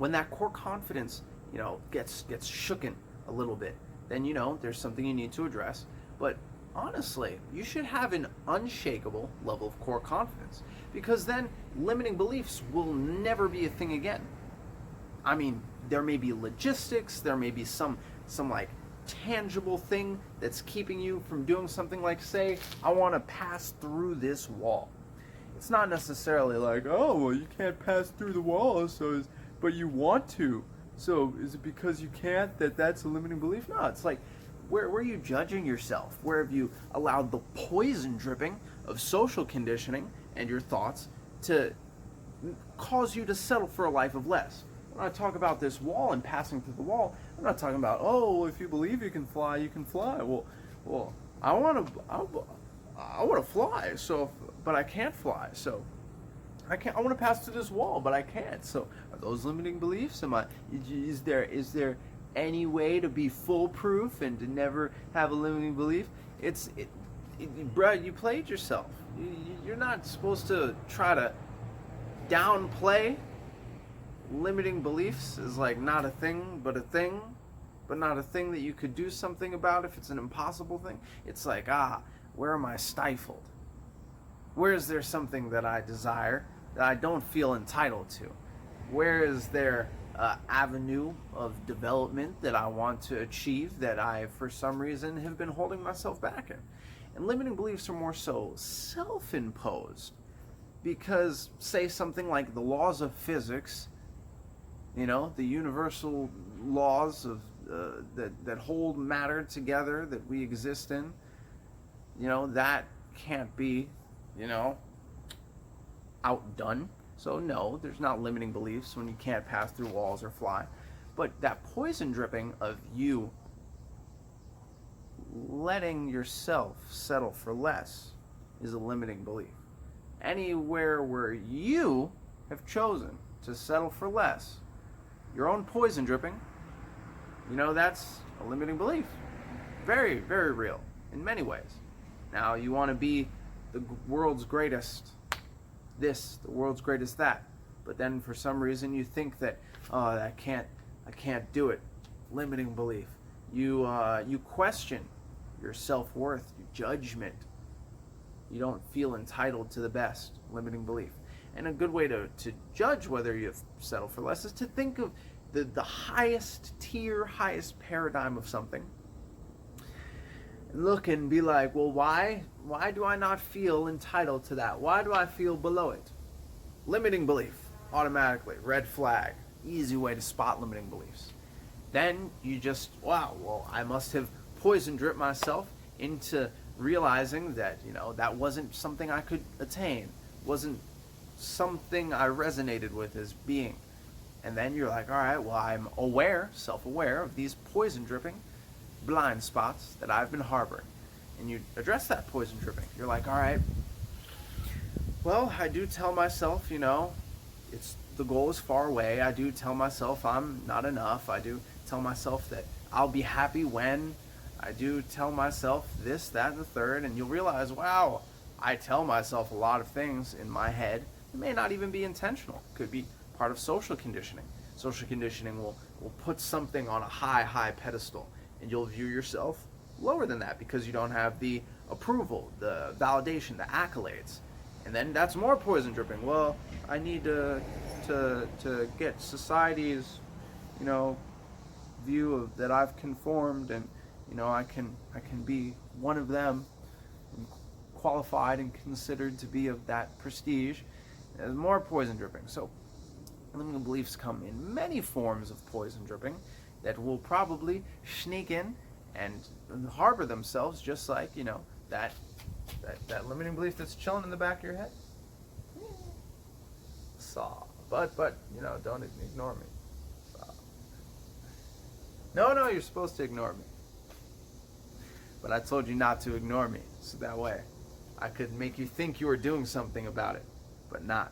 When that core confidence, gets shooken a little bit, then there's something you need to address. But honestly, you should have an unshakable level of core confidence, because then limiting beliefs will never be a thing again. I mean, there may be logistics, there may be some like tangible thing that's keeping you from doing something, like, say, I want to pass through this wall. It's not necessarily like, oh, well, you can't pass through the wall, but you want to. So is it because you can't that's a limiting belief? No, it's like, where are you judging yourself? Where have you allowed the poison dripping of social conditioning and your thoughts to cause you to settle for a life of less? When I talk about this wall and passing through the wall, I'm not talking about, oh, if you believe you can fly, you can fly. Well, I want to fly, but I can't fly, so I want to pass through this wall, but I can't. So are those limiting beliefs? Is there any way to be foolproof and to never have a limiting belief? Bro, you played yourself. You're not supposed to try to downplay limiting beliefs is like not a thing, but not a thing that you could do something about if it's an impossible thing. It's like, where am I stifled? Where is there something that I desire that I don't feel entitled to? Where is there an avenue of development that I want to achieve that I, for some reason, have been holding myself back in? And limiting beliefs are more so self-imposed, because, say, something like the laws of physics, the universal laws of that hold matter together, that we exist in, that can't be, outdone. So no, there's not limiting beliefs when you can't pass through walls or fly. But that poison dripping of you letting yourself settle for less is a limiting belief. Anywhere where you have chosen to settle for less, your own poison dripping, that's a limiting belief. Very, very real in many ways. Now, you want to be the world's greatest this, the world's greatest that, but then for some reason you think that, I can't do it. Limiting belief. You question your self-worth, your judgment. You don't feel entitled to the best. Limiting belief. And a good way to judge whether you've settled for less is to think of the highest tier, highest paradigm of something. And look and be like, well, why do I not feel entitled to that? Why do I feel below it? Limiting belief, automatically, red flag, easy way to spot limiting beliefs. Then you just, I must have poison dripped myself into realizing that, that wasn't something I could attain, wasn't something I resonated with as being. And then you're like, all right, well, I'm self-aware of these poison dripping blind spots that I've been harboring. And you address that poison dripping. You're like, all right, well, I do tell myself, the goal is far away. I do tell myself I'm not enough. I do tell myself that I'll be happy when. I do tell myself this, that, and the third. And you'll realize, wow, I tell myself a lot of things in my head. It may not even be intentional. It could be part of social conditioning. Social conditioning will put something on a high pedestal, and you'll view yourself lower than that because you don't have the approval, the validation, the accolades. And then that's more poison dripping. Well, I need to get society's, view of that I've conformed, and I can be one of them, qualified and considered to be of that prestige. There's more poison dripping. So limiting beliefs come in many forms of poison dripping that will probably sneak in and harbor themselves, just like, that limiting belief that's chilling in the back of your head. But don't ignore me. No, you're supposed to ignore me. But I told you not to ignore me, so that way I could make you think you were doing something about it, but not.